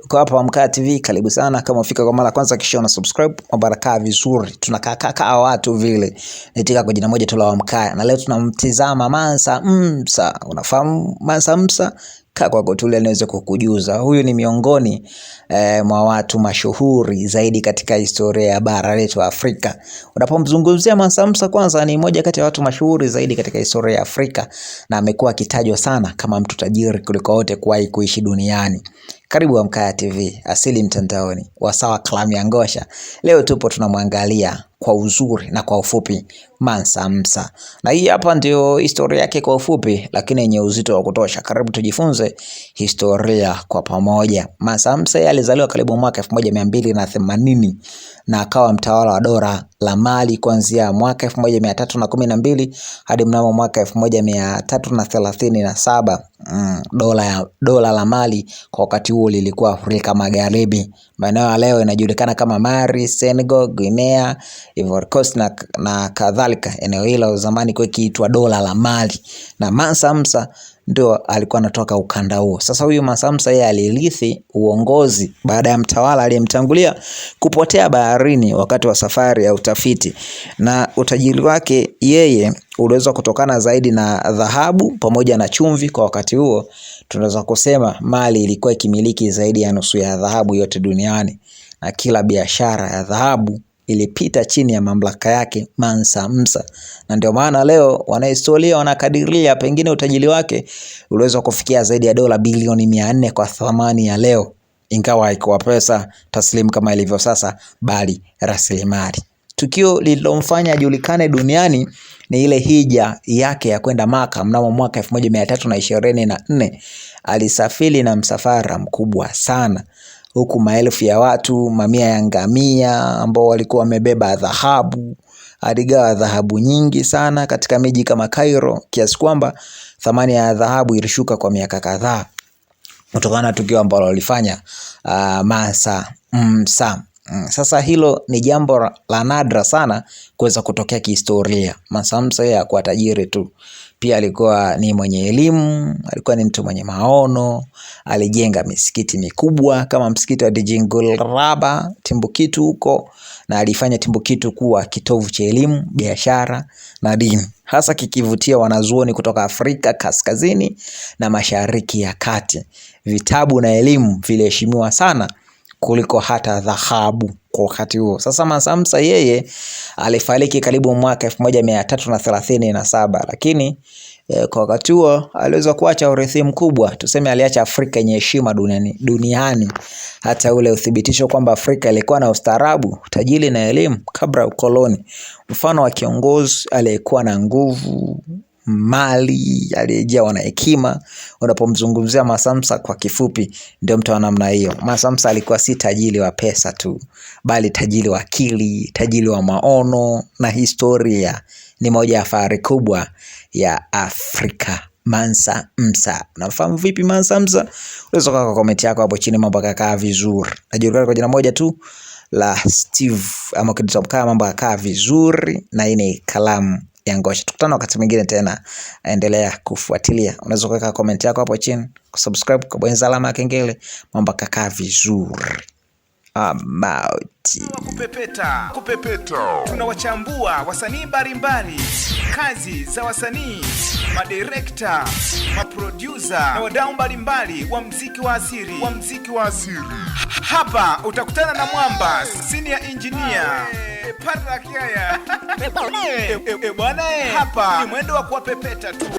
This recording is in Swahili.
Kwa hapa Amka TV, karibu sana. Kama ufika kwa mara kwanza kisha una subscribe, mabarakaa vizuri. Tunakaa watu vile. Nitika kwa jina moja tu la Amka. Na leo tunamtizama Mansa Msa. Unafahamu Mansa Msa? Kaa kwa kutulia niweze kukujuza. Huyu ni miongoni mwa watu mashuhuri zaidi katika historia ya bara letu Afrika. Unapomzungumzia Mansa Msa, kwanza ni mmoja kati ya watu mashuhuri zaidi katika historia ya Afrika na amekuwa akitajwa sana kama mtu tajiri kuliko wote kuwahi kuishi duniani. Karibu Amka TV, asili mtandaoni, wasawa klamu ya Ngosha. Leo tupo tunamwangalia kwa uzuri na kwa ufupi Mansa Msa. Na hii hapa ndio historia yake kwa ufupi lakini yenye uzito wa kutosha. Karibu tujifunze historia kwa pamoja. Mansa Msa alizaliwa karibu mwaka 1280 na akawa mtawala wa dola la Mali kuanzia mwaka 1312 hadi mnamo mwaka 1337. Dola la Mali kwa wakati huo lilikuwa Afrika Magharibi. Maeneo leo inajulikana kama Mali, Senegal, Guinea, Ivory Coast na kadhalika. Eneo hilo zamani kwa kiitwa dola la Mali. Na Mansa Msa ndio alikuwa anatoka ukanda huo. Sasa huyu Mansa Msa yeye alirithi uongozi baada ya mtawala aliyemtangulia kupotea baharini wakati wa safari ya utafiti, na utajiri wake yeye uliweza kutokana zaidi na dhahabu pamoja na chumvi. Kwa wakati huo tunaweza kusema Mali ilikuwa ikimiliki zaidi ya nusu ya dhahabu yote duniani, na kila biashara ya dhahabu ilipita chini ya mamlaka yake Mansa Msa. Na ndio maana leo wanahistoria wanakadiria pengine utajiri wake uliweza kufikia zaidi ya dola bilioni 400 kwa thamani ya leo, ingawa haikuwa pesa taslimu kama ilivyo sasa, bali rasilimali. Tukio lililomfanya ajulikane duniani ni ile hija yake ya kwenda Maka mnamo mwaka 1324. Alisafiri na msafara mkubwa sana, huku maelfu ya watu, mamia ya ngamia ambao walikuwa wamebeba dhahabu. Aligawa dhahabu nyingi sana katika miji kama Cairo, kiasi kwamba thamani ya dhahabu ilishuka kwa miaka kadhaa kutokana na tukio ambalo alifanya Mansa Msa. Sasa hilo ni jambo la nadra sana kuweza kutokea kihistoria. Mansa Msa yeye hakuwa tajiri tu, pia alikuwa ni mwenye elimu, alikuwa ni mtu mwenye maono. Alijenga misikiti mikubwa kama msikiti wa Djingul Raba Timbuktu huko, na alifanya Timbuktu kuwa kitovu cha elimu, biashara na dini, hasa kikivutia wanazuoni kutoka Afrika Kaskazini na Mashariki ya Kati. Vitabu na elimu viliheshimiwa sana kuliko hata dhahabu kwa wakati huo. Sasa Mansa Msa yeye alifariki karibu mwaka 1337, lakini kwa wakati huo aliweza kuacha urithi mkubwa. Tuseme aliacha Afrika yenye heshima duniani, hata ule uthibitisho kwamba Afrika ilikuwa na ustaarabu, tajiri na elimu kabla ya ukoloni. Mfano wa kiongozi aliyekuwa na nguvu, mali, aliyejawa na hekima. Unapomzungumzia Mansa Msa kwa kifupi ndio mtu wa namna hiyo. Mansa Msa alikuwa si tajiri wa pesa tu, bali tajiri wa akili, tajiri wa maono na historia. Ni moja ya fahari kubwa ya Afrika, Mansa Msa. Unafahamu vipi Mansa Msa? Unaweza kwa comment yako hapo chini, mambo yakakaa vizuri. Najulikana kwa jina moja tu la Steve, ama kidogo mambo yakakaa vizuri, na hii ni kalamu ya Ngosha. Tukutana wakati mwingine tena, endelea kufuatilia. Unaweza kuweka comment yako hapo chini, kusubscribe, kubonyeza alama ya kengele, mambo yakakaa vizuri. Kupepeta. Tunawachambua wasanii mbalimbali, kazi za wasanii, madirekta, maproducer na wadau mbalimbali wa muziki wa asili. Hapa utakutana na mwamba, senior engineer Para Kiaya. Bwana, hapa ni mwendo wa kuwapepeta tu.